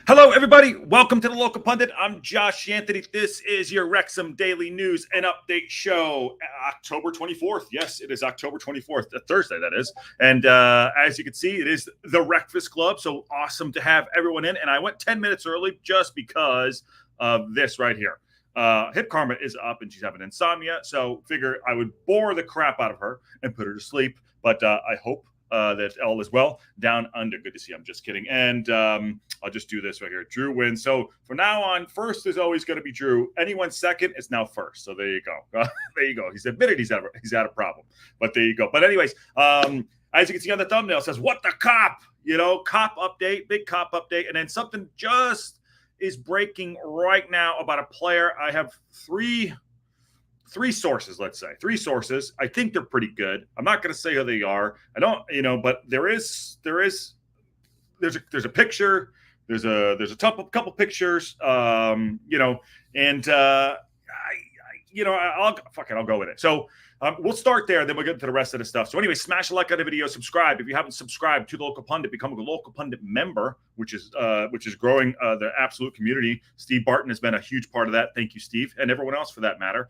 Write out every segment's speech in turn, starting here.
Hello, everybody. Welcome to the Local Pundit. I'm Josh Anthony. This is your Wrexham Daily News and Update show, October 24th. Yes, it is October 24th, Thursday, that is. And as you can see, it is the WREXfast Club. So awesome to have everyone in. And I went 10 minutes early just because of this right here. Hip Karma is up and she's having insomnia. So figure I would bore the crap out of her and put her to sleep. But I hope that all is well down under. Good to see you. I'm just kidding. And I'll just do this right here. Drew wins. So from now on, first is always going to be Drew. Anyone second is now first. So there you go. There you go. He's admitted he's had a problem. But there you go. But anyways, as you can see on the thumbnail, it says, what the cop? You know, cop update, big cop update. And then something just is breaking right now about a player. I have three sources, let's say. Three sources. I think they're pretty good. I'm not going to say who they are. I don't, but there's a picture. There's a couple pictures. And I'll go with it. So we'll start there, then we'll get to the rest of the stuff. So anyway, smash a like on the video, subscribe. If you haven't subscribed to the Local Pundit, become a Local Pundit member, which is growing the absolute community. Steve Barton has been a huge part of that. Thank you, Steve, and everyone else for that matter.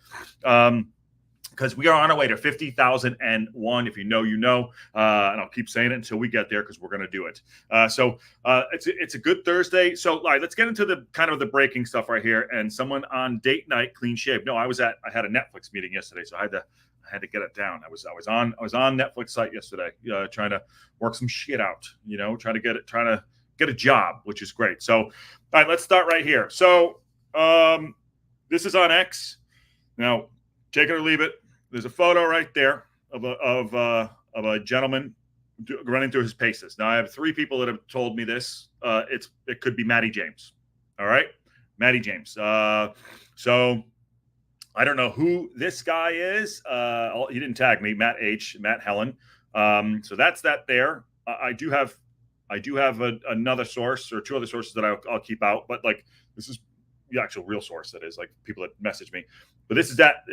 Because we are on our way to 50,001. If you know, you know. And I'll keep saying it until we get there because we're going to do it. So it's a good Thursday. So let's get into the kind of the breaking stuff right here. And someone on date night, clean shave. No, I had a Netflix meeting yesterday, so I had to get it down. I was on Netflix site yesterday, trying to work some shit out. Trying to get a job, which is great. So, all right, let's start right here. So, this is on X. Now, take it or leave it. There's a photo right there of a gentleman running through his paces. Now, I have three people that have told me this. It could be Matty James. All right, Matty James. So I don't know who this guy is. He didn't tag me. Matt Helen. So that's that there. I do have another source or two other sources that I'll keep out. But this is the actual real source, that is, people that message me. But this is that.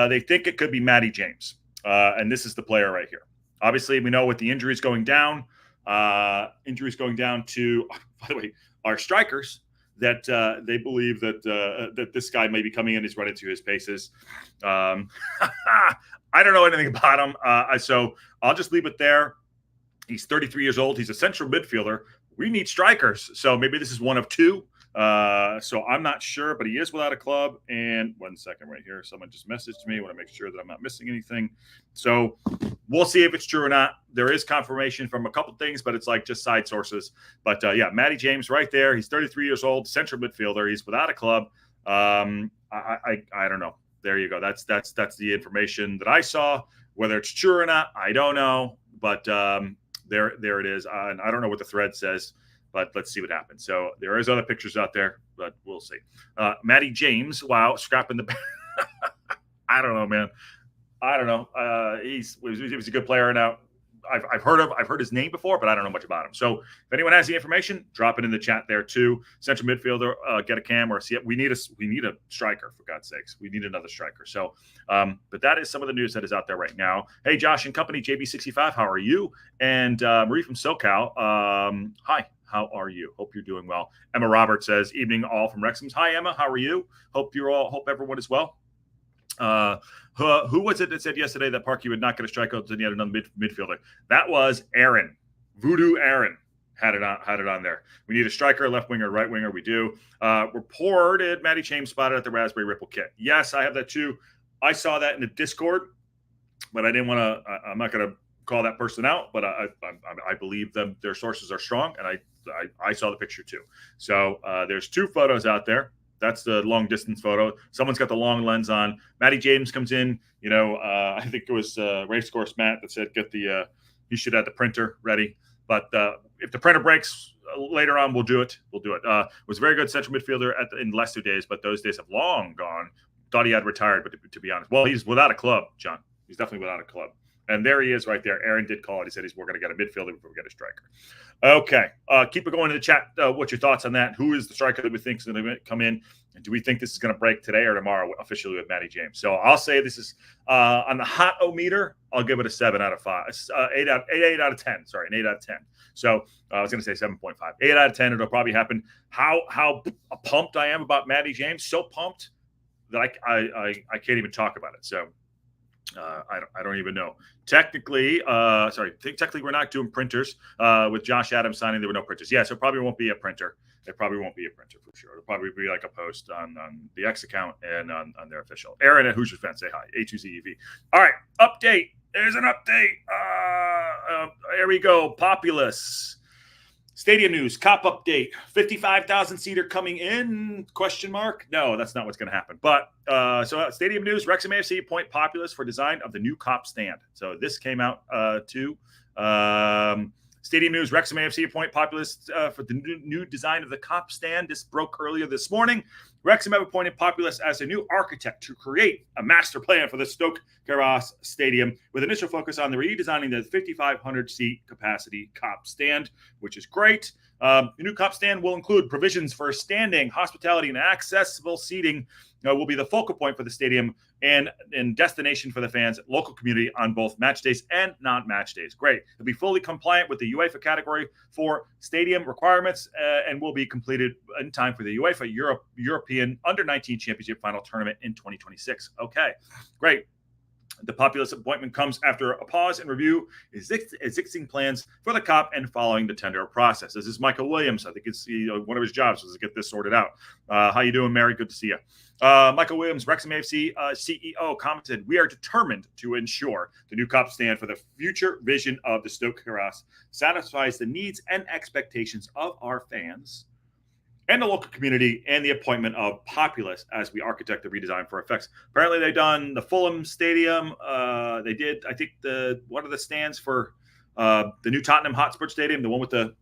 They think it could be Matty James, and this is the player right here. Obviously, we know with the injuries going down to, by the way, our strikers, that they believe that this guy may be coming in. He's running to his paces. I don't know anything about him, so I'll just leave it there. He's 33 years old. He's a central midfielder. We need strikers, so maybe this is one of two. So I'm not sure, but he is without a club. And 1 second right here. Someone just messaged me. I want to make sure that I'm not missing anything. So we'll see if it's true or not. There is confirmation from a couple things, but it's just side sources. But yeah, Matty James right there. He's 33 years old, central midfielder. He's without a club. I don't know. There you go. That's the information that I saw. Whether it's true or not, I don't know. But there it is. And I don't know what the thread says. But let's see what happens. So there is other pictures out there, but we'll see. Matty James, wow, scrapping the I don't know, man. I don't know. He was a good player. Now I've heard his name before, but I don't know much about him. So if anyone has the information, drop it in the chat there too. Central midfielder, get a cam or see it. We need a striker, for God's sakes. We need another striker. So but that is some of the news that is out there right now. Hey, Josh and company, JB65, how are you? And Marie from SoCal, hi. How are you? Hope you're doing well. Emma Roberts says, evening all from Wrexham. Hi, Emma. How are you? Hope everyone is well. Who was it that said yesterday that Parkey would not get a strikeout until he had another midfielder? That was Aaron. Voodoo Aaron had it on there. We need a striker, left winger, right winger. We do. Reported Matty James spotted at the Raspberry Ripple kit. Yes, I have that too. I saw that in the Discord, but I didn't want to. I'm not going to call that person out, but I believe them. Their sources are strong, and I saw the picture too. So there's two photos out there. That's the long distance photo. Someone's got the long lens on. Matty James comes in. I think it was Racecourse Matt that said he should have the printer ready. But if the printer breaks later on, we'll do it. Was a very good central midfielder in the last 2 days, but those days have long gone. Thought he had retired, but to be honest, well, he's without a club, John. He's definitely without a club. And there he is right there. Aaron did call it. He said we're going to get a midfielder before we get a striker. Okay. Keep it going in the chat. What's your thoughts on that? Who is the striker that we think is going to come in? And do we think this is going to break today or tomorrow officially with Matty James? So I'll say this is on the hot-o-meter. I'll give it a 7 out of 5. 8 out of 10. Sorry, an 8 out of 10. So I was going to say 7.5. 8 out of 10. It'll probably happen. How pumped I am about Matty James. So pumped that I can't even talk about it. So I don't even know. Technically, we're not doing printers. With Josh Adams signing, there were no printers. Yeah, so it probably won't be a printer. It probably won't be a printer for sure. It'll probably be like a post on the X account and on their official. Aaron at Hoosiers Fans, say hi. A2CEV. All right, update. There's an update. Here we go. Populous. Stadium news. KOP update. 55,000 seater coming in? Question mark. No, that's not what's going to happen. But so stadium news. Wrexham AFC appoint Populous for design of the new KOP stand. So this came out too. Stadium news, Wrexham AFC appoint Populous for the new design of the KOP stand. This broke earlier this morning. Wrexham have appointed Populous as a new architect to create a master plan for the STōK Cae Ras Stadium with initial focus on the redesigning the 5,500-seat capacity KOP stand, which is great. The new KOP stand will include provisions for standing, hospitality, and accessible seating. Will be the focal point for the stadium and destination for the fans, local community on both match days and non-match days. Great. It'll be fully compliant with the UEFA Category 4 stadium requirements and will be completed in time for the UEFA European Under-19 Championship Final Tournament in 2026. Okay, great. The Populous appointment comes after a pause and review existing plans for the KOP and following the tender process. This is Michael Williams. I think it's one of his jobs was to get this sorted out. How you doing, Mary? Good to see you. Michael Williams, Wrexham AFC CEO, commented, "We are determined to ensure the new KOP stand for the future vision of the STōK Cae Ras satisfies the needs and expectations of our fans and the local community, and the appointment of Populous as we architect the redesign for effects." Apparently, they've done the Fulham Stadium. They did, I think, one of the stands for the new Tottenham Hotspur Stadium, the one with the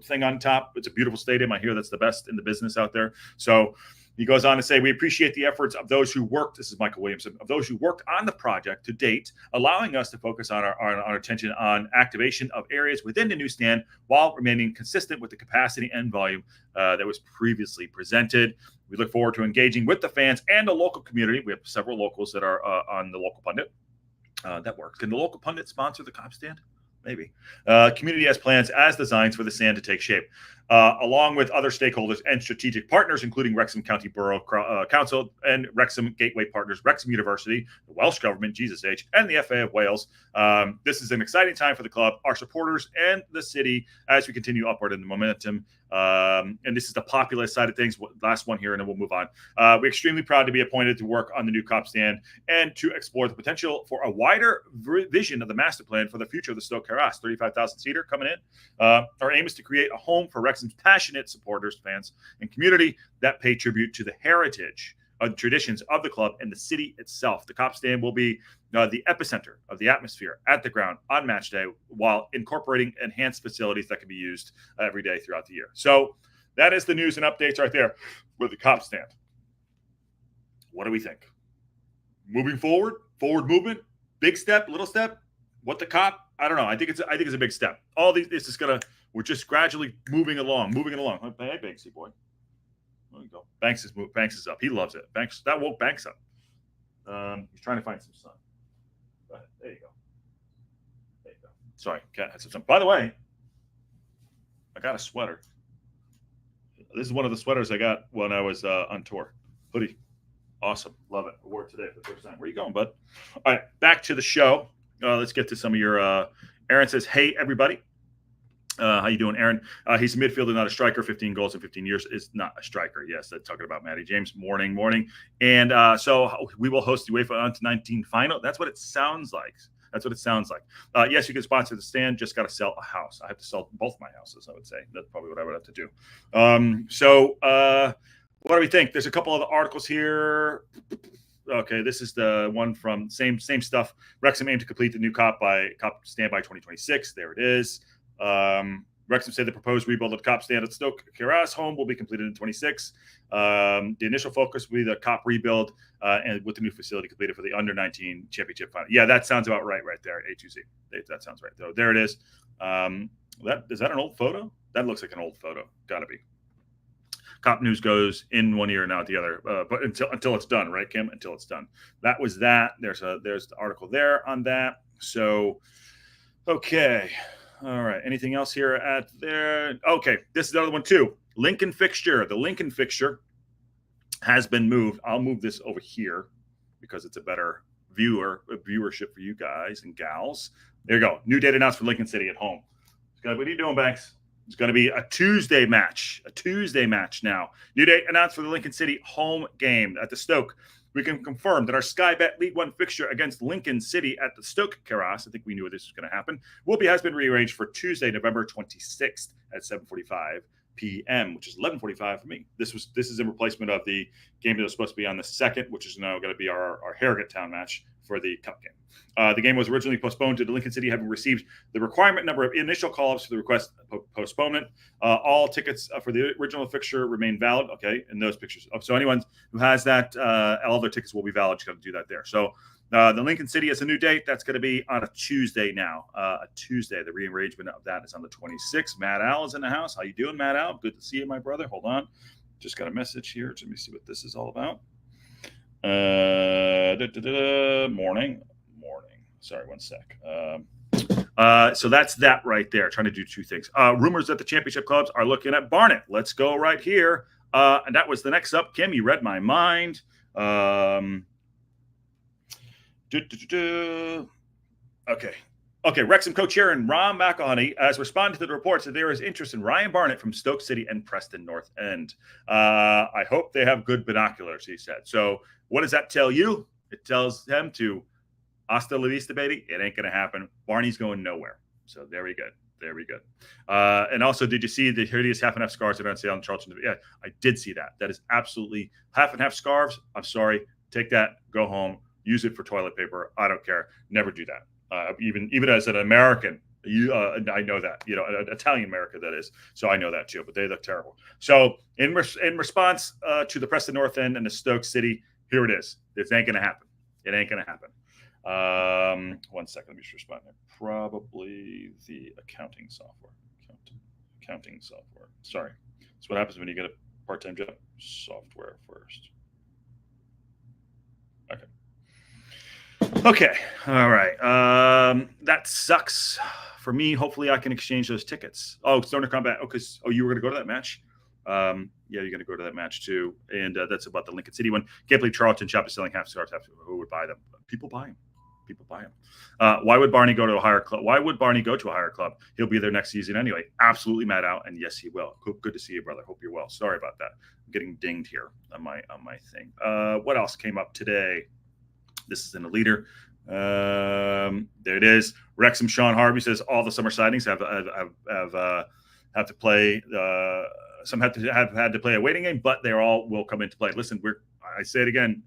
thing on top. It's a beautiful stadium. I hear that's the best in the business out there. So he goes on to say, "We appreciate the efforts of those who worked," this is Michael Williamson, "of those who worked on the project to date, allowing us to focus on our attention on activation of areas within the new stand while remaining consistent with the capacity and volume that was previously presented. We look forward to engaging with the fans and the local community." We have several locals that are on the local pundit. That works. Can the local pundit sponsor the KOP stand? Maybe. Community has plans as designs for the stand to take shape, along with other stakeholders and strategic partners, including Wrexham County Borough Council and Wrexham Gateway Partners, Wrexham University, the Welsh Government, Jesus H, and the FA of Wales. This is an exciting time for the club, our supporters, and the city as we continue upward in the momentum. And this is the Populous side of things. Last one here, and then we'll move on. We're extremely proud to be appointed to work on the new KOP stand and to explore the potential for a wider vision of the master plan for the future of the STōK Cae Ras. 35,000 seater coming in. Our aim is to create a home for Wrexham's passionate supporters, fans, and community that pay tribute to the heritage and traditions of the club and the city itself. The KOP stand will be the epicenter of the atmosphere at the ground on match day while incorporating enhanced facilities that can be used every day throughout the year. So that is the news and updates right there with the KOP stand. What do we think? Moving forward movement, big step, little step. What the KOP? I don't know. I think it's a big step. All these, this is we're just gradually moving along. Hey, Banksy boy. There you go. Banks is up. He loves it. That woke Banks up. He's trying to find some sun. There you go. Sorry, cat had some sun. By the way, I got a sweater. This is one of the sweaters I got when I was on tour. Hoodie. Awesome. Love it. I wore it today for the first time. Where you going, bud? All right, back to the show. Let's get to some of your Aaron says, "Hey, everybody." How you doing, Aaron? He's a midfielder, not a striker. 15 goals in 15 years is not a striker. Yes, that's talking about Matty James. Morning. And so we will host the UEFA Under-19 final. That's what it sounds like. Yes, you can sponsor the stand. Just got to sell a house. I have to sell both my houses, I would say. That's probably what I would have to do. What do we think? There's a couple of articles here. Okay, this is the one from same stuff. Wrexham aim to complete the new KOP stand by 2026. There it is. Wrexham said the proposed rebuild of the KOP stand at STōK Cae Ras home will be completed in 26. The initial focus will be the KOP rebuild and with the new facility completed for the Under-19 Championship final. Yeah, that sounds about right there, A2Z. That sounds right. So there it is. Is that an old photo? That looks like an old photo. Got to be. KOP news goes in one ear and out the other, but until it's done, right, Kim? Until it's done. That was that. There's the article there on that. So, okay, all right. Anything else here at there? Okay, this is the other one too. Lincoln Fixture. The Lincoln Fixture has been moved. I'll move this over here because it's a better viewership for you guys and gals. There you go. New date announced for Lincoln City at home. What are you doing, Banks? It's going to be a Tuesday match. A Tuesday match now. New date announced for the Lincoln City home game at the STōK. We can confirm that our Sky Bet League One fixture against Lincoln City at the STōK Cae Ras, I think we knew this was going to happen, has been rearranged for Tuesday, November 26th at 7:45 p.m., which is 11:45 for me. This is in replacement of the game that was supposed to be on the 2nd, which is now going to be our Harrogate Town match for the Cup game. The game was originally postponed due to Lincoln City having received the requirement number of initial call-ups for the request postponement. All tickets for the original fixture remain valid. Okay, in those pictures. So anyone who has that, all their tickets will be valid. Just got to do that there. So the Lincoln City has a new date. That's going to be on a Tuesday now. A Tuesday. The rearrangement of that is on the 26th. Matt Al is in the house. How you doing, Matt Al? Good to see you, my brother. Hold on. Just got a message here. Let me see what this is all about. Morning. Sorry, one sec. So that's that right there. Trying to do two things. Rumors that the championship clubs are looking at Barnet. Let's go right here. And that was the next up. Kim, you read my mind. Okay, Wrexham co-chair and Ron McElhenney has responded to the reports that there is interest in Ryan Barnett from Stoke City and Preston North End. I hope they have good binoculars, he said. So what does that tell you? It tells them to hasta la vista, baby. It ain't going to happen. Barney's going nowhere. So there we go. And also, did you see the hideous half and half scarves that are on sale in Charlton? Yeah, I did see that. That is absolutely half and half scarves. I'm sorry. Take that. Go home. Use it for toilet paper. I don't care. Never do that. Even as an American, I know that, an Italian American, that is. So I know that too, but they look terrible. So in response to the Preston North End and the Stoke City, here it is. This ain't going to happen. It ain't going to happen. 1 second. Let me just respond there. Probably the accounting software. Accounting software. Sorry. That's what happens when you get a part-time job. Software first. Okay. All right. That sucks for me. Hopefully I can exchange those tickets. Oh, Stoner Combat. You were going to go to that match? Yeah, you're going to go to that match too. And that's about the Lincoln City one. Can't believe Charlton shop is selling half stars. Who would buy them? People buy them. Why would Barney go to a higher club? Why would Barney go to a higher club? He'll be there next season anyway. Absolutely mad out. And yes, he will. Good to see you, brother. Hope you're well. Sorry about that. I'm getting dinged here on my thing. What else came up today? This is in the leader. There it is. Wrexham Sean Harvey says all the summer signings have to play. Some have had to play a waiting game, but they all will come into play. Listen, I say it again.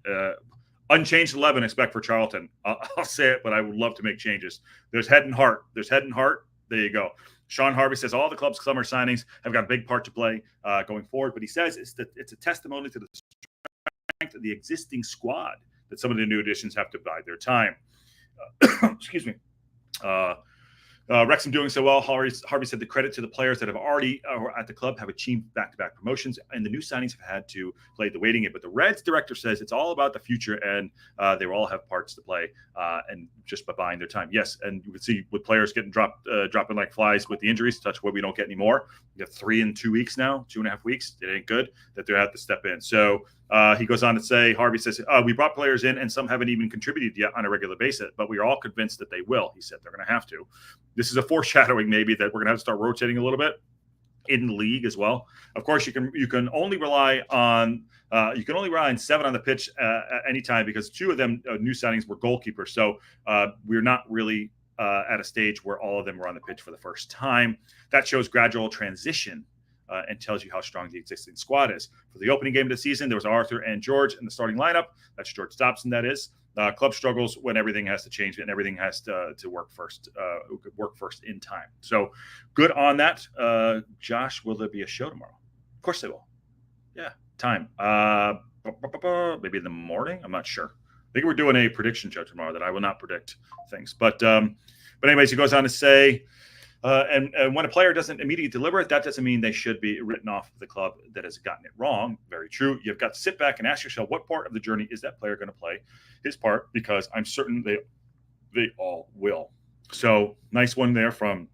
Unchanged 11 expect for Charlton. I'll say it, but I would love to make changes. There's head and heart. There you go. Sean Harvey says all the club's summer signings have got a big part to play going forward, but he says it's a testimony to the strength of the existing squad that some of the new additions have to bide their time. Excuse me. Wrexham doing so well. Harvey said the credit to the players that have already at the club have achieved back-to-back promotions, and the new signings have had to play the waiting game. But the Reds director says it's all about the future, and they will all have parts to play, and just by buying their time. Yes, and you would see with players getting dropping like flies with the injuries. Touch wood, we don't get any more. We got 3 in 2 weeks now, 2.5 weeks. It ain't good that they have to step in. So he goes on to say, Harvey says, we brought players in and some haven't even contributed yet on a regular basis, but we are all convinced that they will. He said they're going to have to. This is a foreshadowing maybe that we're going to have to start rotating a little bit in the league as well. Of course, you can only rely on 7 on the pitch at any time because 2 of them new signings were goalkeepers. So we're not really at a stage where all of them were on the pitch for the first time. That shows gradual transition. And tells you how strong the existing squad is. For the opening game of the season, there was Arthur and George in the starting lineup. That's George Dobson, that is. Club struggles when everything has to change and everything has to work first in time. So good on that. Josh, will there be a show tomorrow? Of course they will. Yeah, time. Maybe in the morning? I'm not sure. I think we're doing a prediction show tomorrow that I will not predict things. But anyways, he goes on to say, And when a player doesn't immediately deliver it, that doesn't mean they should be written off the club that has gotten it wrong. Very true. You've got to sit back and ask yourself, what part of the journey is that player going to play his part? Because I'm certain they all will. So nice one there from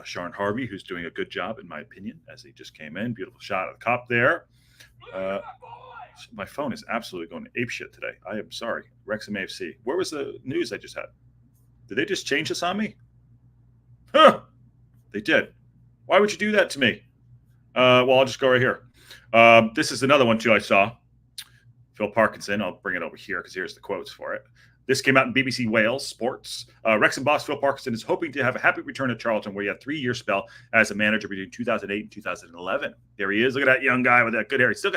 Sharon Harvey, who's doing a good job, in my opinion, as he just came in. Beautiful shot of the KOP there. My phone is absolutely going apeshit today. I am sorry. Wrexham AFC. Where was the news I just had? Did they just change this on me? Huh. They did. Why would you do that to me? Well, I'll just go right here. This is another one, too, I saw. Phil Parkinson. I'll bring it over here because here's the quotes for it. This came out in BBC Wales Sports. Wrexham boss Phil Parkinson is hoping to have a happy return at Charlton, where he had a 3-year spell as a manager between 2008 and 2011. There he is. Look at that young guy with that good hair. He's still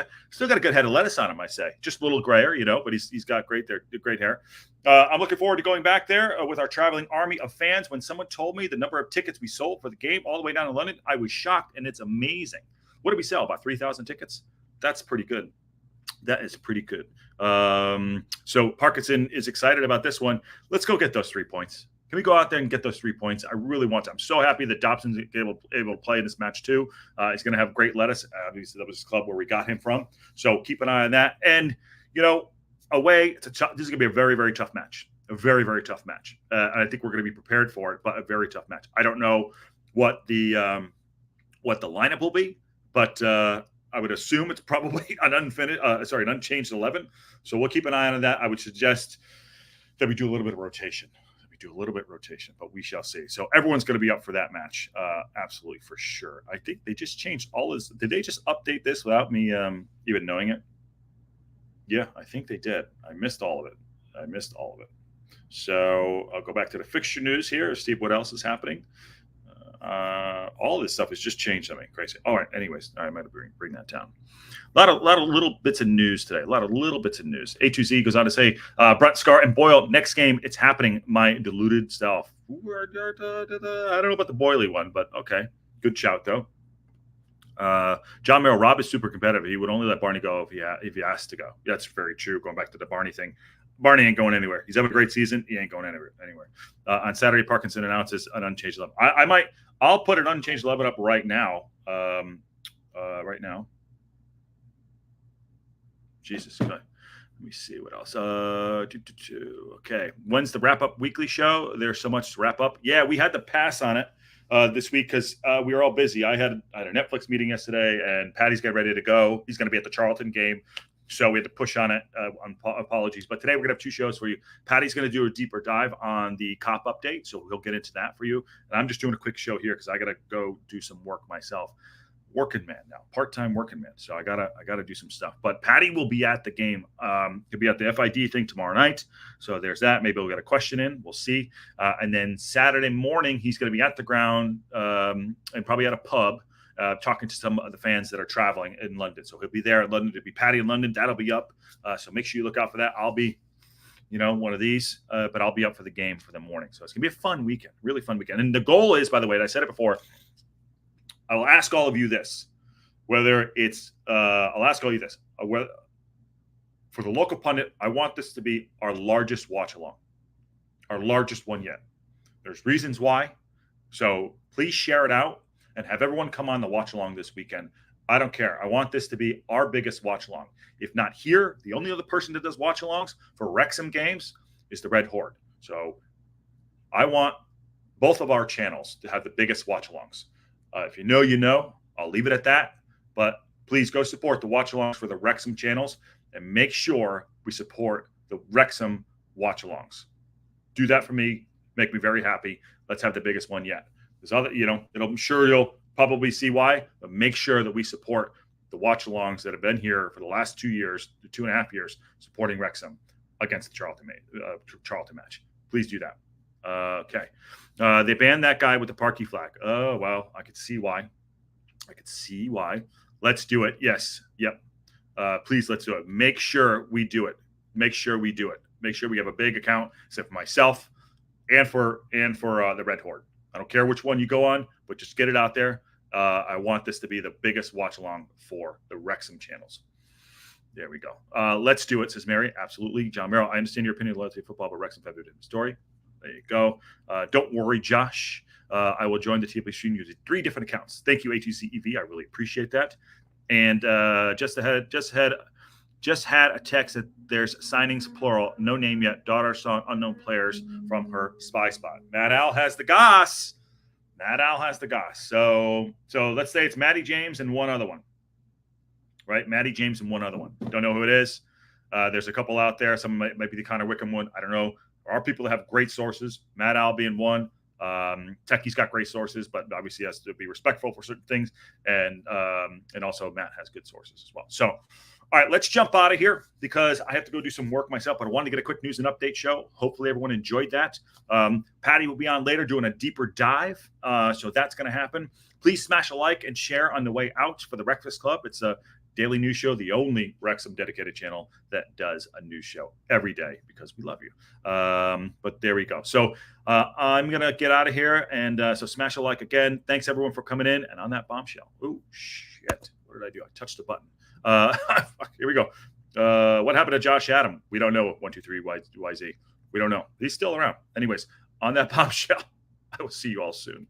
got a good head of lettuce on him, I say. Just a little grayer, but he's got great hair. I'm looking forward to going back there with our traveling army of fans. When someone told me the number of tickets we sold for the game all the way down in London, I was shocked, and it's amazing. What did we sell? About 3,000 tickets? That's pretty good. That is pretty good. So Parkinson is excited about this one. Let's go get those 3 points. Can we go out there and get those 3 points? I really want to. I'm so happy that Dobson's able to play in this match too. He's going to have great lettuce. Obviously, that was his club where we got him from. So keep an eye on that. And, away, this is going to be a very, very tough match. A very, very tough match. And I think we're going to be prepared for it, but a very tough match. I don't know what the lineup will be, but I would assume it's probably an unchanged 11. So we'll keep an eye on that. I would suggest that we do a little bit of rotation. But we shall see. So everyone's going to be up for that match. Absolutely, for sure. I think they just changed all this. Did they just update this without me even knowing it? Yeah, I think they did. I missed all of it. So I'll go back to the fixture news here, see what else is happening. All this stuff has just changed something crazy. All right. Anyways, I might bring that down. A lot of little bits of news today. A2Z goes on to say, Brett, Scar, and Boyle, next game, it's happening. My deluded self. I don't know about the Boily one, but okay. Good shout, though. John Merrill, Rob is super competitive. He would only let Barney go if he asked to go. That's very true. Going back to the Barney thing. Barney ain't going anywhere. He's having a great season. He ain't going anywhere. On Saturday, Parkinson announces an unchanged 11. I'll put an unchanged 11 up right now. Jesus. Let me see what else. Okay. When's the wrap-up weekly show? There's so much to wrap up. Yeah, we had to pass on it this week because we were all busy. I had a Netflix meeting yesterday, and Patty's getting ready to go. He's going to be at the Charlton game. So we had to push on it. Apologies. But today we're going to have 2 shows for you. Patty's going to do a deeper dive on the KOP update. So he'll get into that for you. And I'm just doing a quick show here because I got to go do some work myself. Working man now, part-time working man. So I gotta do some stuff. But Patty will be at the game. He'll be at the FID thing tomorrow night. So there's that. Maybe we'll get a question in. We'll see. And then Saturday morning, he's going to be at the ground and probably at a pub. Talking to some of the fans that are traveling in London. So he'll be there in London. It'll be Patty in London. That'll be up. So make sure you look out for that. I'll be, one of these, but I'll be up for the game for the morning. So it's going to be a fun weekend, really fun weekend. And the goal is, by the way, and I said it before, I will ask all of you this, whether it's, whether, for the local pundit, I want this to be our largest watch along, our largest one yet. There's reasons why. So please share it out. And have everyone come on the watch along this weekend. I don't care. I want this to be our biggest watch along. If not here, the only other person that does watch alongs for Wrexham games is the Red Horde. So I want both of our channels to have the biggest watch alongs. If you know, I'll leave it at that. But please go support the watch alongs for the Wrexham channels and make sure we support the Wrexham watch alongs. Do that for me. Make me very happy. Let's have the biggest one yet. There's other, I'm sure you'll probably see why, but make sure that we support the watch-alongs that have been here for the last 2 years, 2.5 years, supporting Wrexham against the Charlton match. Please do that. Okay. They banned that guy with the parky flag. Oh, well, I could see why. Let's do it. Yes. Yep. Please, let's do it. Make sure we do it. Make sure we have a big account, except for myself and for the Red Horde. I don't care which one you go on, but just get it out there. I want this to be the biggest watch along for the Wrexham channels. There we go. Let's do it, says Mary. Absolutely. John Merrill, I understand your opinion of loyalty to football, but Wrexham have a different story. There you go. Don't worry, Josh. I will join the TAP stream using 3 different accounts. Thank you, A2CEV. I really appreciate that. And just had a text that there's signings plural, no name yet. Daughter song, unknown players from her spy spot. Matt Al has the goss. So let's say it's Matty James and one other one. Right? Matty James and one other one. Don't know who it is. There's a couple out there. Some might be the Connor Wickham one. I don't know. There are people that have great sources. Matt Al being one. Techie's got great sources, but obviously has to be respectful for certain things. And also Matt has good sources as well. So, all right, let's jump out of here because I have to go do some work myself, but I wanted to get a quick news and update show. Hopefully everyone enjoyed that. Patty will be on later doing a deeper dive. So that's going to happen. Please smash a like and share on the way out for the WREXfast Club. It's a daily news show, the only Wrexham dedicated channel that does a news show every day because we love you. But there we go. So I'm going to get out of here. And so smash a like again. Thanks, everyone, for coming in. And on that bombshell. Oh, shit. What did I do? I touched the button. Here we go. What happened to Josh Adam? We don't know. 123YZ. We don't know. He's still around. Anyways, on that bombshell, I will see you all soon.